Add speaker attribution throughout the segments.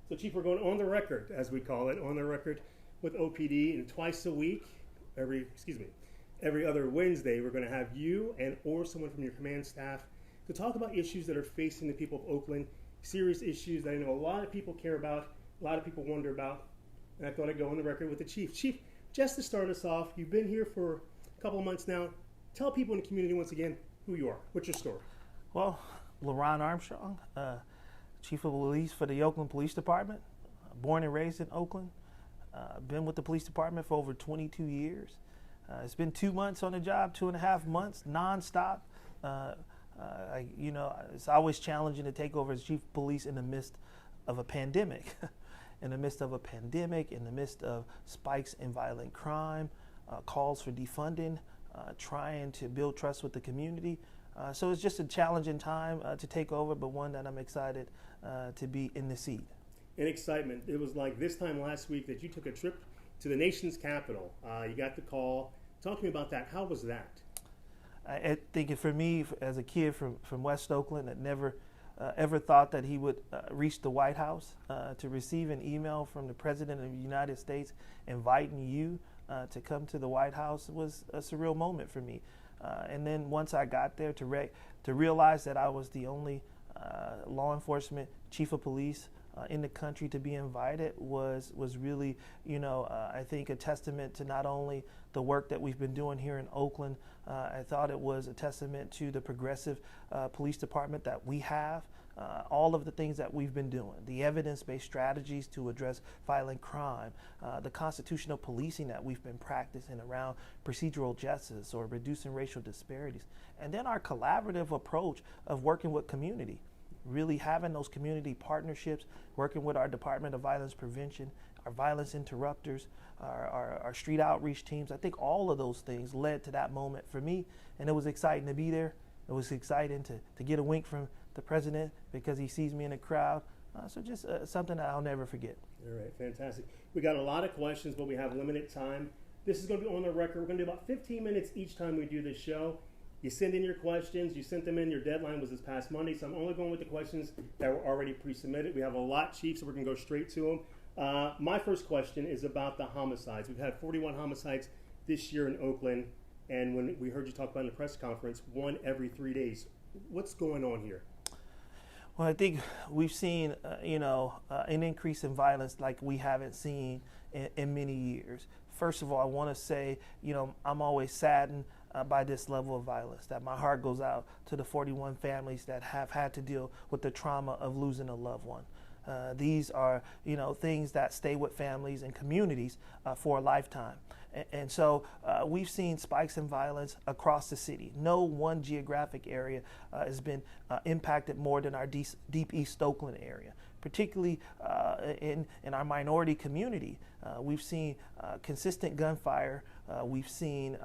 Speaker 1: So, Chief, we're going on the record, as we call it, on the record with OPD, and twice a week, every other Wednesday, we're going to have you and or someone from your command staff to talk about issues that are facing the people of Oakland, serious issues that I know a lot of people care about, a lot of people wonder about, and I thought I'd go on the record with the Chief. Chief, just to start us off, you've been here for a couple of months now. Tell people in the community once again who you are. What's your story?
Speaker 2: Well, Leron Armstrong, Chief of Police for the Oakland Police Department, born and raised in Oakland. Been with the police department for over 22 years. It's been 2 months on the job, 2.5 months, nonstop. It's always challenging to take over as chief of police in the midst of a pandemic. In the midst of spikes in violent crime, calls for defunding, trying to build trust with the community. So it's just a challenging time to take over, but one that I'm excited to be in the seat.
Speaker 1: In excitement, it was like this time last week that you took a trip to the nation's capital. You got the call. Talk to me about that. How was that?
Speaker 2: I think for me, as a kid from West Oakland, that never ever thought that he would reach the White House, to receive an email from the President of the United States inviting you to come to the White House was a surreal moment for me. And then once I got there, to realize that I was the only law enforcement chief of police in the country to be invited was really, I think a testament to not only the work that we've been doing here in Oakland. I thought it was a testament to the progressive police department that we have. All of the things that we've been doing, the evidence-based strategies to address violent crime, the constitutional policing that we've been practicing around procedural justice or reducing racial disparities, and then our collaborative approach of working with community, really having those community partnerships, working with our Department of Violence Prevention, our violence interrupters, our street outreach teams. I think all of those things led to that moment for me, and it was exciting to be there. It was exciting to get a wink from the president because he sees me in the crowd. So just something that I'll never forget.
Speaker 1: All right, fantastic. We got a lot of questions, but we have limited time. This is going to be on the record. We're going to do about 15 minutes each time we do this show. You send in your questions. You sent them in. Your deadline was this past Monday, so I'm only going with the questions that were already pre-submitted. We have a lot, Chief, so we're going to go straight to them. My first question is about the homicides. We've had 41 homicides this year in Oakland, and when we heard you talk about in the press conference, 1 every 3 days. What's going on here?
Speaker 2: Well, I think we've seen, an increase in violence like we haven't seen in many years. First of all, I want to say, I'm always saddened by this level of violence, that my heart goes out to the 41 families that have had to deal with the trauma of losing a loved one. These are, things that stay with families and communities for a lifetime. And so we've seen spikes in violence across the city. No one geographic area has been impacted more than our deep East Oakland area, particularly in our minority community. We've seen consistent gunfire. We've seen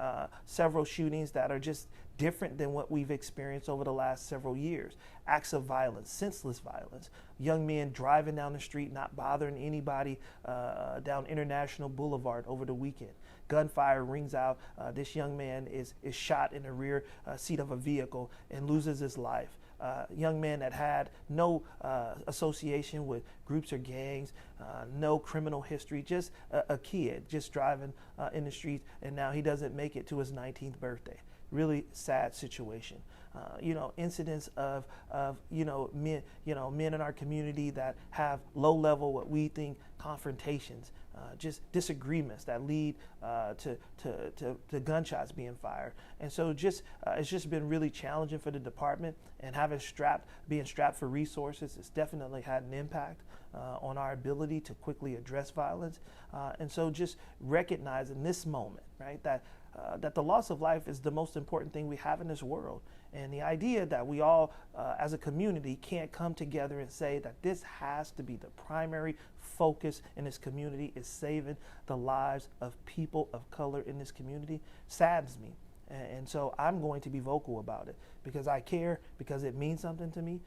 Speaker 2: several shootings that are just different than what we've experienced over the last several years. Acts of violence, senseless violence, young men driving down the street, not bothering anybody down International Boulevard over the weekend. Gunfire rings out. This young man is shot in the rear seat of a vehicle and loses his life. Young man that had no association with groups or gangs, no criminal history, just a kid just driving in the streets, and now he doesn't make it to his 19th birthday. Really sad situation. Incidents of men in our community that have low level, what we think, confrontations, just disagreements that lead to gunshots being fired. And so it's just been really challenging for the department, and being strapped for resources, it's definitely had an impact on our ability to quickly address violence. And so just recognizing this moment, right, that the loss of life is the most important thing we have in this world. And the idea that we all, as a community, can't come together and say that this has to be the primary focus in this community is saving the lives of people of color in this community saddens me. And so I'm going to be vocal about it because I care, because it means something to me,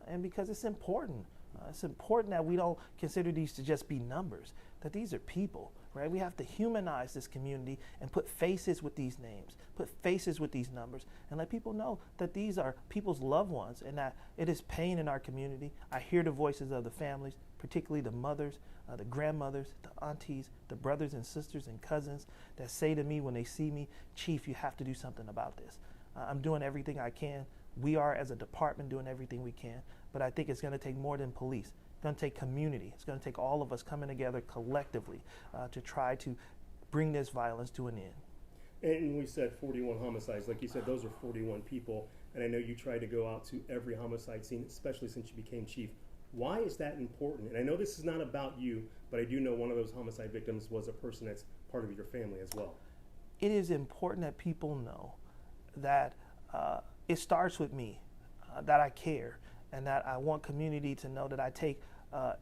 Speaker 2: and because it's important. It's important that we don't consider these to just be numbers, that these are people, right? We have to humanize this community and put faces with these names, put faces with these numbers, and let people know that these are people's loved ones and that it is pain in our community. I hear the voices of the families, particularly the mothers, the grandmothers, the aunties, the brothers and sisters and cousins that say to me when they see me, Chief, you have to do something about this. I'm doing everything I can. We are, as a department, doing everything we can, but I think it's going to take more than police. It's going to take community. It's going to take all of us coming together collectively to try to bring this violence to an end.
Speaker 1: And we said 41 homicides. Like you said, those are 41 people. And I know you try to go out to every homicide scene, especially since you became chief. Why is that important? And I know this is not about you, but I do know one of those homicide victims was a person that's part of your family as well.
Speaker 2: It is important that people know that it starts with me, that I care, and that I want community to know that I take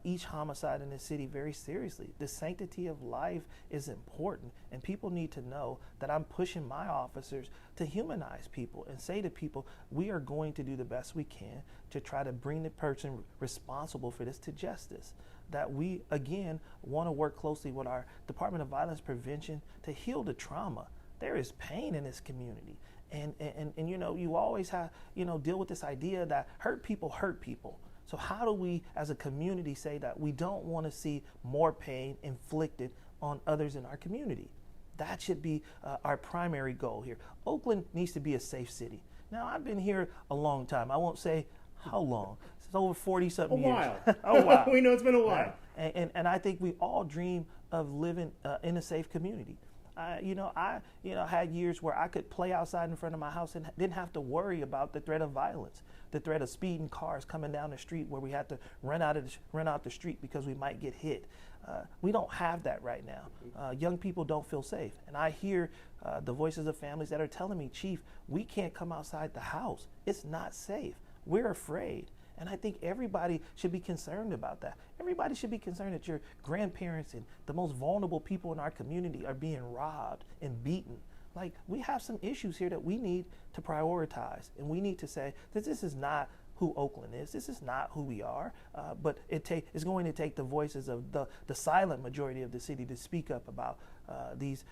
Speaker 2: each homicide in the city very seriously. The sanctity of life is important, and people need to know that I'm pushing my officers to humanize people and say to people, we are going to do the best we can to try to bring the person responsible for this to justice. That we, again, want to work closely with our Department of Violence Prevention to heal the trauma. There is pain in this community. And you know, you always have, you know, deal with this idea that hurt people hurt people. So how do we as a community say that we don't want to see more pain inflicted on others in our community? That should be our primary goal here. Oakland needs to be a safe city. Now, I've been here a long time. I won't say how long. It's over 40-something years.
Speaker 1: A while. We know it's been a while.
Speaker 2: Right? And I think we all dream of living in a safe community. I had years where I could play outside in front of my house and didn't have to worry about the threat of violence, the threat of speeding cars coming down the street where we had to run out the street because we might get hit. We don't have that right now. Young people don't feel safe. And I hear the voices of families that are telling me, Chief, we can't come outside the house. It's not safe. We're afraid. And I think everybody should be concerned about that. Everybody should be concerned that your grandparents and the most vulnerable people in our community are being robbed and beaten. Like, we have some issues here that we need to prioritize. And we need to say that this is not who Oakland is. This is not who we are. But it's going to take the voices of the silent majority of the city to speak up about these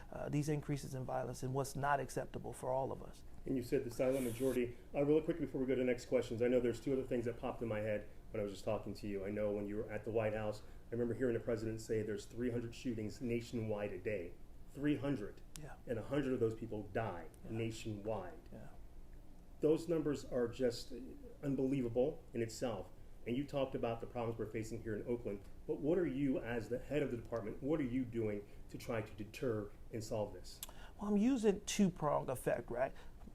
Speaker 2: increases in violence and what's not acceptable for all of us.
Speaker 1: And you said the silent majority. Really quickly before we go to the next questions, I know there's two other things that popped in my head when I was just talking to you. I know when you were at the White House, I remember hearing the president say there's 300 shootings nationwide a day. 300.
Speaker 2: Yeah.
Speaker 1: And 100 of those people die nationwide.
Speaker 2: Yeah.
Speaker 1: Those numbers are just unbelievable in itself. And you talked about the problems we're facing here in Oakland. But what are you, as the head of the department, what are you doing to try to deter and solve this?
Speaker 2: Well, I'm using two-pronged effect, right?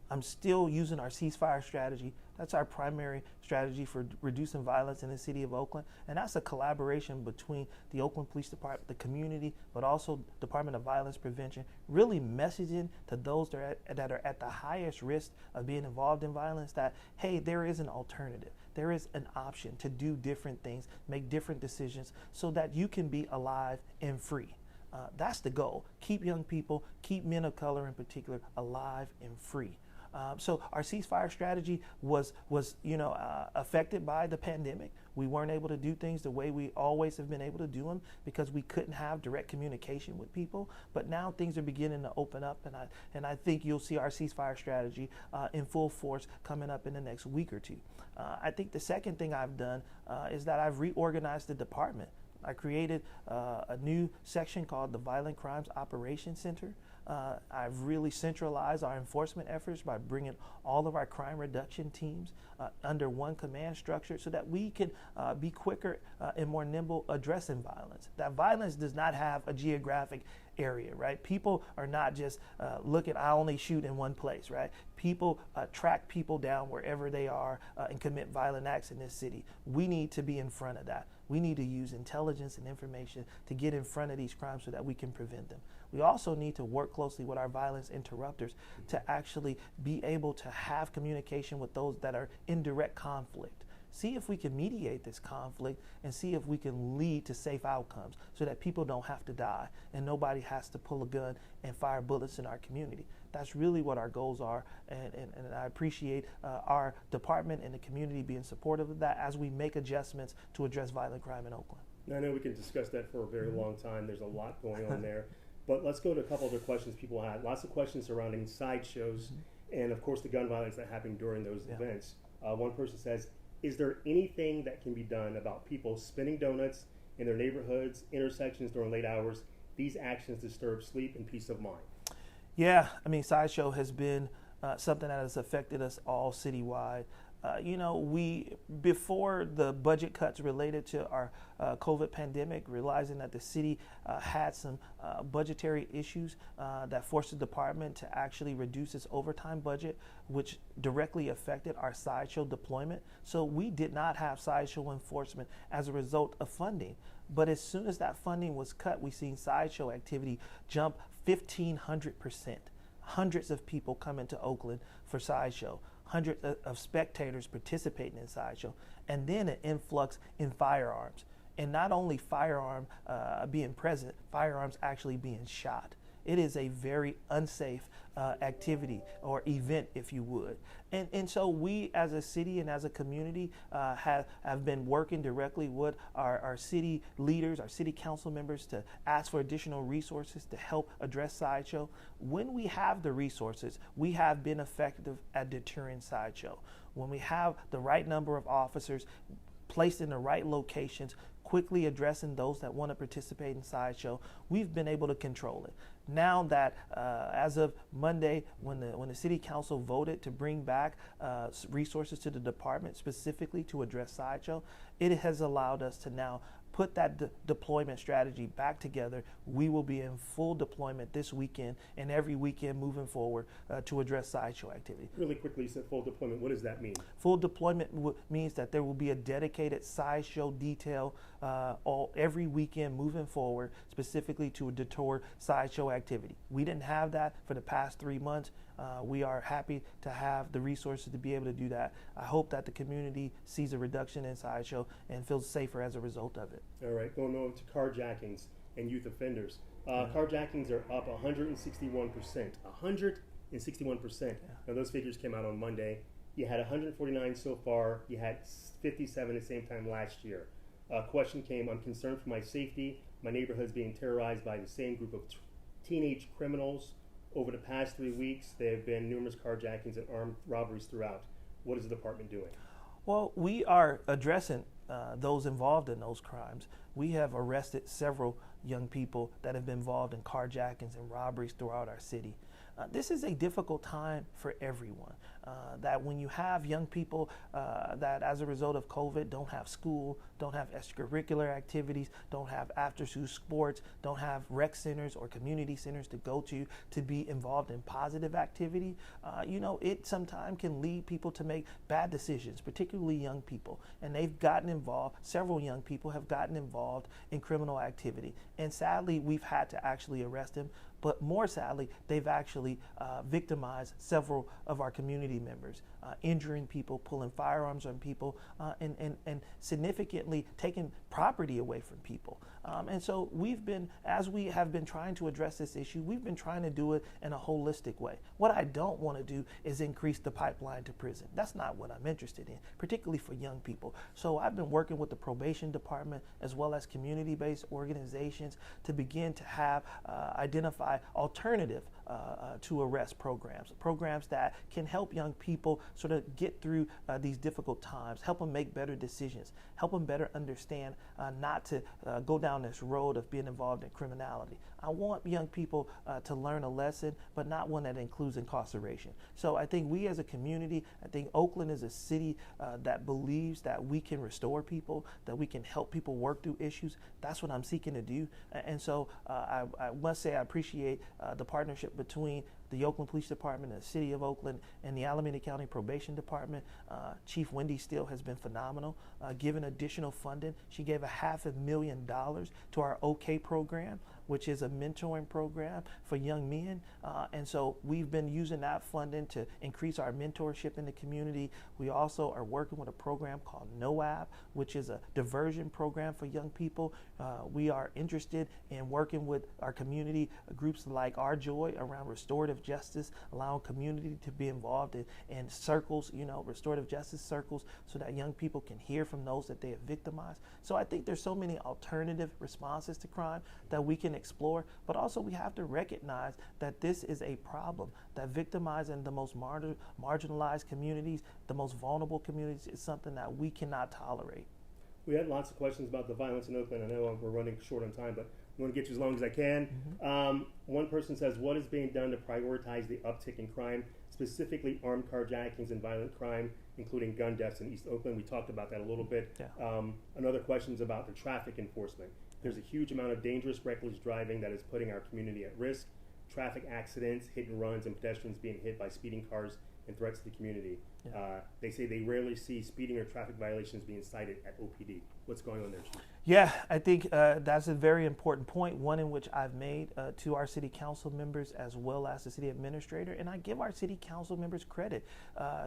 Speaker 2: I'm still using our ceasefire strategy. That's our primary strategy for reducing violence in the city of Oakland. And that's a collaboration between the Oakland Police Department, the community, but also Department of Violence Prevention, really messaging to those that are at the highest risk of being involved in violence that, hey, there is an alternative. There is an option to do different things, make different decisions so that you can be alive and free. That's the goal. Keep young people, keep men of color in particular, alive and free. So our ceasefire strategy was affected by the pandemic. We weren't able to do things the way we always have been able to do them because we couldn't have direct communication with people. But now things are beginning to open up, and I think you'll see our ceasefire strategy in full force coming up in the next week or two. I think the second thing I've done is that I've reorganized the department. I created a new section called the Violent Crimes Operations Center. I've really centralized our enforcement efforts by bringing all of our crime reduction teams under one command structure so that we can be quicker and more nimble addressing violence. That violence does not have a geographic area, right? People are not just looking, I only shoot in one place, right? People track people down wherever they are and commit violent acts in this city. We need to be in front of that. We need to use intelligence and information to get in front of these crimes so that we can prevent them. We also need to work closely with our violence interrupters to actually be able to have communication with those that are in direct conflict. See if we can mediate this conflict and see if we can lead to safe outcomes so that people don't have to die and nobody has to pull a gun and fire bullets in our community. That's really what our goals are, and I appreciate our department and the community being supportive of that as we make adjustments to address violent crime in Oakland.
Speaker 1: Now, I know we can discuss that for a very long time. There's a lot going on there. But let's go to a couple other questions people had. Lots of questions surrounding sideshows and, of course, the gun violence that happened during those events. One person says, is there anything that can be done about people spinning donuts in their neighborhoods, intersections during late hours? These actions disturb sleep and peace of mind.
Speaker 2: Yeah, I mean, sideshow has been something that has affected us all citywide. Before the budget cuts related to our COVID pandemic, realizing that the city had some budgetary issues that forced the department to actually reduce its overtime budget, which directly affected our sideshow deployment. So we did not have sideshow enforcement as a result of funding. But as soon as that funding was cut, we've seen sideshow activity jump 1,500%. Hundreds of people come into Oakland for sideshow. Hundreds of spectators participating in sideshow, and then an influx in firearms. And not only firearm being present, firearms actually being shot. It is a very unsafe activity or event, if you would. And so we as a city and as a community have been working directly with our city leaders, our city council members, to ask for additional resources to help address sideshow. When we have the resources, we have been effective at deterring sideshow. When we have the right number of officers placed in the right locations, quickly addressing those that want to participate in sideshow, we've been able to control it. Now that as of Monday, when the city council voted to bring back resources to the department specifically to address sideshow, it has allowed us to now put that deployment strategy back together. We will be in full deployment this weekend and every weekend moving forward to address sideshow activity.
Speaker 1: Really quickly, you said full deployment. What does that mean?
Speaker 2: Full deployment means that there will be a dedicated sideshow detail every weekend moving forward, specifically to deter sideshow activity. We didn't have that for the past 3 months. We are happy to have the resources to be able to do that. I hope that the community sees a reduction in sideshow and feels safer as a result of it.
Speaker 1: All right, going over to carjackings and youth offenders. Carjackings are up 161%. 161%. Now those figures came out on Monday. You had 149 so far. You had 57 at the same time last year. Question came, I'm concerned for my safety. My neighborhood's being terrorized by the same group of teenage criminals. Over the past 3 weeks, there have been numerous carjackings and armed robberies throughout. What is the department doing?
Speaker 2: Well, we are addressing those involved in those crimes. We have arrested several young people that have been involved in carjackings and robberies throughout our city. This is a difficult time for everyone. That when you have young people that as a result of COVID don't have school, don't have extracurricular activities, don't have after-school sports, don't have rec centers or community centers to go to be involved in positive activity, it sometimes can lead people to make bad decisions, particularly young people. And they've gotten involved, several young people have gotten involved in criminal activity. And sadly, we've had to actually arrest them. But more sadly, they've actually victimized several of our community members, injuring people, pulling firearms on people, and significantly taking property away from people. And so as we have been trying to address this issue, we've been trying to do it in a holistic way. What I don't want to do is increase the pipeline to prison. That's not what I'm interested in, particularly for young people. So I've been working with the probation department as well as community-based organizations to begin to have identify alternative to arrest programs that can help young people sort of get through these difficult times, help them make better decisions, help them better understand not to go down this road of being involved in criminality. I want young people to learn a lesson, but not one that includes incarceration. So I think we as a community, I think Oakland is a city that believes that we can restore people, that we can help people work through issues. That's what I'm seeking to do. And so I must say I appreciate the partnership between the Oakland Police Department and the City of Oakland and the Alameda County Probation Department. Chief Wendy Steele has been phenomenal, giving additional funding. She gave $500,000 to our OK program, which is a mentoring program for young men. And so we've been using that funding to increase our mentorship in the community. We also are working with a program called NOAB, which is a diversion program for young people. We are interested in working with our community groups like Our Joy around restorative restorative justice, allowing community to be involved in circles, restorative justice circles, so that young people can hear from those that they have victimized. So I think there's so many alternative responses to crime that we can explore, but also we have to recognize that this is a problem, that victimizing the most marginalized communities, the most vulnerable communities, is something that we cannot tolerate.
Speaker 1: We had lots of questions about the violence in Oakland. I know we're running short on time, but I'm going to get you as long as I can. One person says, what is being done to prioritize the uptick in crime, specifically armed carjackings and violent crime, including gun deaths in East Oakland? We talked about that a little bit.
Speaker 2: Yeah.
Speaker 1: Another question is about the traffic enforcement. There's a huge amount of dangerous, reckless driving that is putting our community at risk. Traffic accidents, hit and runs, and pedestrians being hit by speeding cars and threats to the community. Yeah. They say they rarely see speeding or traffic violations being cited at OPD. What's going on there, Chief?
Speaker 2: Yeah, I think that's a very important point, one in which I've made to our city council members as well as the city administrator, and I give our city council members credit.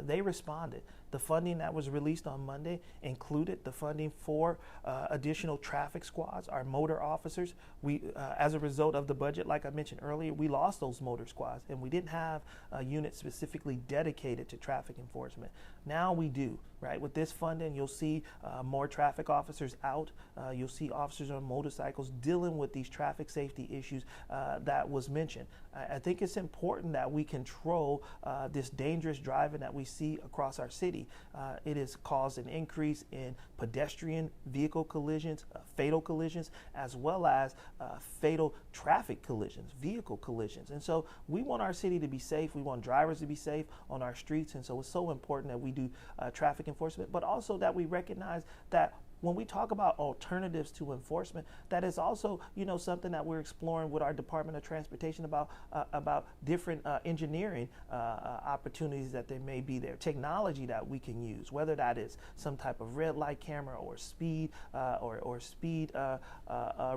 Speaker 2: They responded. The funding that was released on Monday included the funding for additional traffic squads, our motor officers. We, as a result of the budget, like I mentioned earlier, we lost those motor squads, and we didn't have a unit specifically dedicated to traffic enforcement. Now we do, right? With this funding, you'll see more traffic officers out. You'll see officers on motorcycles dealing with these traffic safety issues that was mentioned. I think it's important that we control this dangerous driving that we see across our city. It has caused an increase in pedestrian vehicle collisions, fatal collisions, as well as fatal traffic collisions, vehicle collisions. And so we want our city to be safe. We want drivers to be safe on our streets. And so it's so important that we do traffic enforcement, but also that we recognize that when we talk about alternatives to enforcement, that is also, something that we're exploring with our Department of Transportation about different engineering opportunities that there may be there, technology that we can use, whether that is some type of red light camera or speed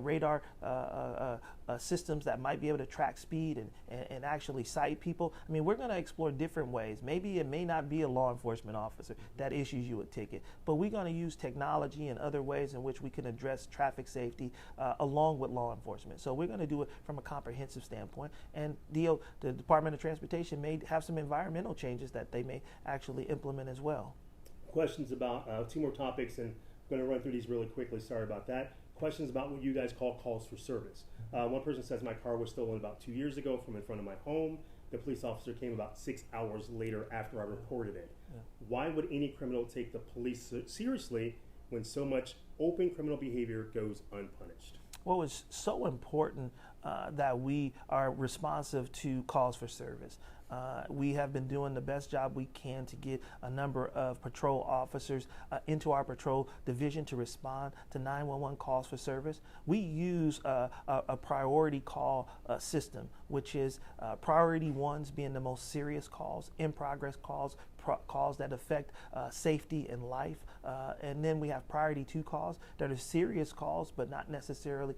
Speaker 2: radar systems that might be able to track speed and actually cite people. I mean, we're going to explore different ways. Maybe it may not be a law enforcement officer that issues you a ticket, but we're going to use technology and other ways in which we can address traffic safety along with law enforcement. So we're going to do it from a comprehensive standpoint. And the Department of Transportation may have some environmental changes that they may actually implement as well.
Speaker 1: Questions about two more topics, and I'm going to run through these really quickly. Sorry about that. Questions about what you guys call calls for service. One person says, my car was stolen about 2 years ago from in front of my home. The police officer came about 6 hours later after I reported it. Yeah. Why would any criminal take the police seriously when so much open criminal behavior goes unpunished?
Speaker 2: Well, it's so important that we are responsive to calls for service. We have been doing the best job we can to get a number of patrol officers into our patrol division to respond to 911 calls for service. We use a priority call system, which is priority ones being the most serious calls, in progress calls, calls that affect safety and life. And then we have priority 2 calls that are serious calls, but not necessarily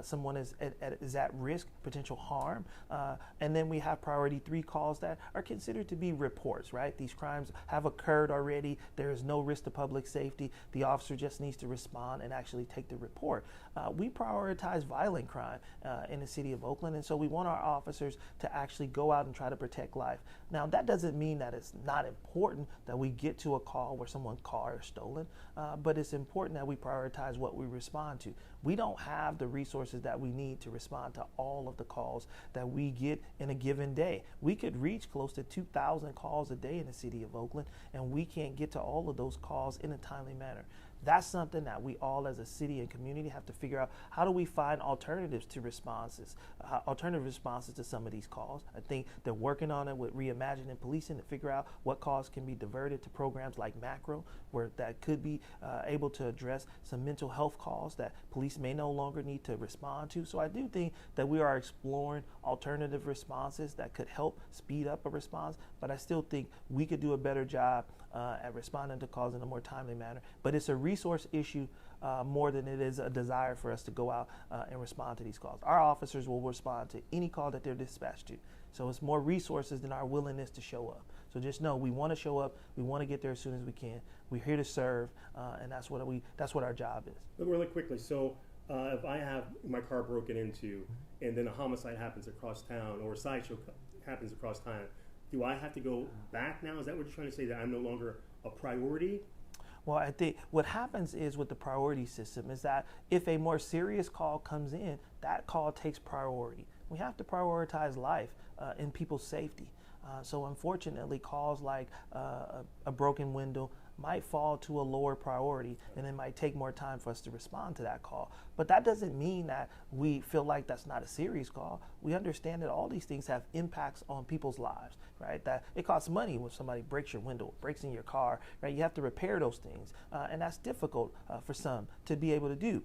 Speaker 2: someone is at risk, potential harm. And then we have priority 3 calls that are considered to be reports, right? These crimes have occurred already. There is no risk to public safety. The officer just needs to respond and actually take the report. We prioritize violent crime in the city of Oakland, and so we want our officers to actually go out and try to protect life. Now, that doesn't mean that it's not important that we get to a call where someone's car is stolen, but it's important that we prioritize what we respond to. We don't have the resources that we need to respond to all of the calls that we get in a given day. We could reach close to 2,000 calls a day in the city of Oakland, and we can't get to all of those calls in a timely manner. That's something that we all as a city and community have to figure out. How do we find alternatives to responses, alternative responses to some of these calls? I think they're working on it with reimagining policing to figure out what calls can be diverted to programs like Macro, where that could be able to address some mental health calls that police may no longer need to respond to. So I do think that we are exploring alternative responses that could help speed up a response, but I still think we could do a better job at responding to calls in a more timely manner. But it's a resource issue more than it is a desire for us to go out and respond to these calls. Our officers will respond to any call that they're dispatched to. So it's more resources than our willingness to show up. So just know we want to show up. We want to get there as soon as we can. We're here to serve, and that's what our job is.
Speaker 1: But really quickly, so if I have my car broken into, and then a homicide happens across town, or a sideshow happens across time. Do I have to go back now? Is that what you're trying to say, that I'm no longer a priority?
Speaker 2: Well, I think what happens is with the priority system is that if a more serious call comes in, that call takes priority. We have to prioritize life and people's safety. So unfortunately, calls like a broken window might fall to a lower priority, and it might take more time for us to respond to that call. But that doesn't mean that we feel like that's not a serious call. We understand that all these things have impacts on people's lives, right? That it costs money when somebody breaks your window, breaks in your car, right? You have to repair those things, and that's difficult for some to be able to do.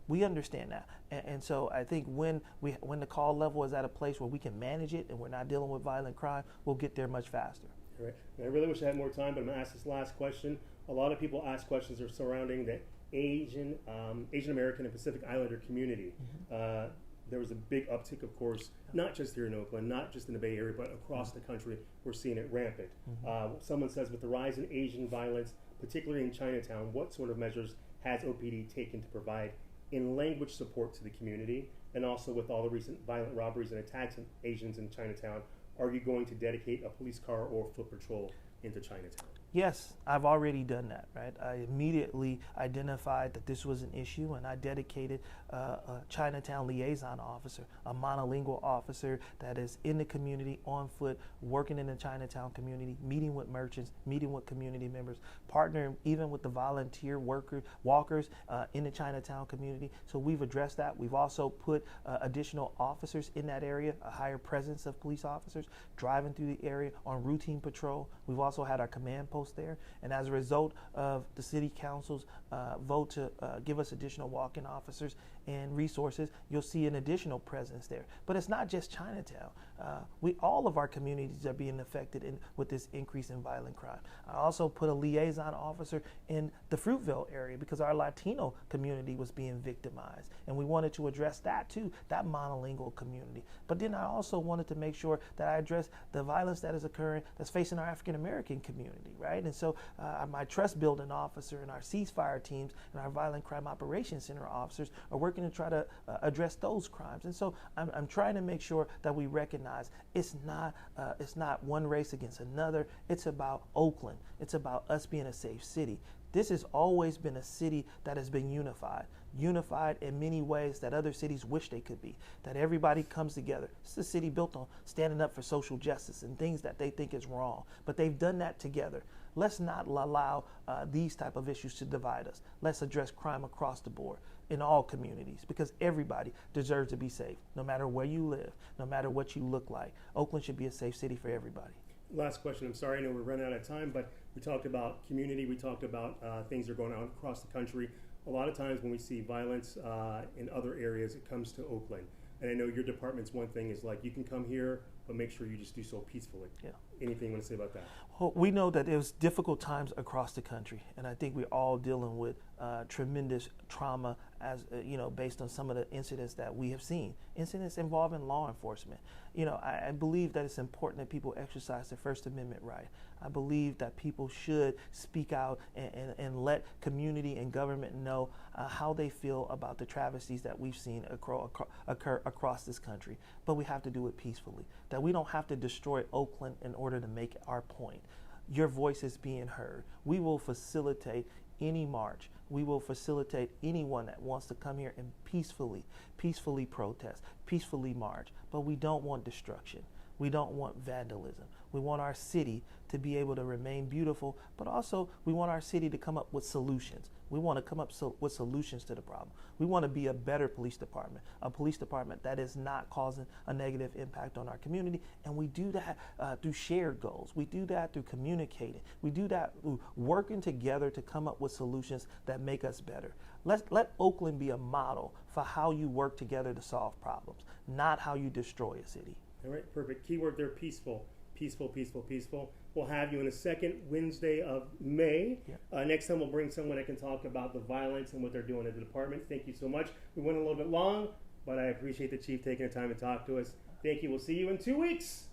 Speaker 2: We understand that, and so I think when the call level is at a place where we can manage it and we're not dealing with violent crime, we'll get there much faster.
Speaker 1: Right. I really wish I had more time, but I'm going to ask this last question. A lot of people ask questions that are surrounding the Asian American and Pacific Islander community. Mm-hmm. There was a big uptick, of course, not just here in Oakland, not just in the Bay Area, but across the country. We're seeing it rampant. Mm-hmm. Someone says, with the rise in Asian violence, particularly in Chinatown, what sort of measures has OPD taken to provide in language support to the community? And also with all the recent violent robberies and attacks on Asians in Chinatown, are you going to dedicate a police car or foot patrol into Chinatown?
Speaker 2: Yes, I've already done that, right? I immediately identified that this was an issue, and I dedicated a Chinatown liaison officer, a monolingual officer that is in the community on foot, working in the Chinatown community, meeting with merchants, meeting with community members, partnering even with the volunteer walkers in the Chinatown community. So we've addressed that. We've also put additional officers in that area, a higher presence of police officers driving through the area on routine patrol. We've also had our command post there, and as a result of the city council's vote to give us additional walk-in officers and resources, you'll see an additional presence there. But it's not just Chinatown. All of our communities are being affected with this increase in violent crime. I also put a liaison officer in the Fruitvale area because our Latino community was being victimized, and we wanted to address that too, that monolingual community. But then I also wanted to make sure that I address the violence that is occurring, that's facing our African American community, right? And so my trust building officer and our ceasefire teams and our violent crime operations center officers are working to try to address those crimes. And so I'm trying to make sure that we recognize it's not one race against another. It's about Oakland. It's about us being a safe city. This has always been a city that has been unified in many ways that other cities wish they could be, that everybody comes together. It's a city built on standing up for social justice and things that they think is wrong, but they've done that together. Let's not allow these type of issues to divide us. Let's address crime across the board in all communities, because everybody deserves to be safe, no matter where you live, no matter what you look like. Oakland should be a safe city for everybody.
Speaker 1: Last question. I'm sorry, I know we're running out of time, but we talked about community. We talked about things that are going on across the country. A lot of times when we see violence in other areas, it comes to Oakland. And I know your department's one thing is like, you can come here, but make sure you just do so peacefully. Yeah. Anything you want to say about that?
Speaker 2: Well, we know that it was difficult times across the country, and I think we're all dealing with tremendous trauma, as based on some of the incidents that we have seen. Incidents involving law enforcement. I believe that it's important that people exercise their First Amendment right. I believe that people should speak out and let community and government know how they feel about the travesties that we've seen occur across this country. But we have to do it peacefully. That we don't have to destroy Oakland in order to make our point. Your voice is being heard. We will facilitate any march. We will facilitate anyone that wants to come here and peacefully protest, peacefully march. But we don't want destruction. We don't want vandalism. We want our city to be able to remain beautiful, but also we want our city to come up with solutions. We want to come up with solutions to the problem. We want to be a better police department, a police department that is not causing a negative impact on our community. And we do that through shared goals. We do that through communicating. We do that through working together to come up with solutions that make us better. Let Oakland be a model for how you work together to solve problems, not how you destroy a city.
Speaker 1: All right, perfect. Keyword there, peaceful. Peaceful, peaceful, peaceful. We'll have you on the second Wednesday of May. Yeah. Next time we'll bring someone that can talk about the violence and what they're doing at the department. Thank you so much. We went a little bit long, but I appreciate the chief taking the time to talk to us. Thank you. We'll see you in 2 weeks.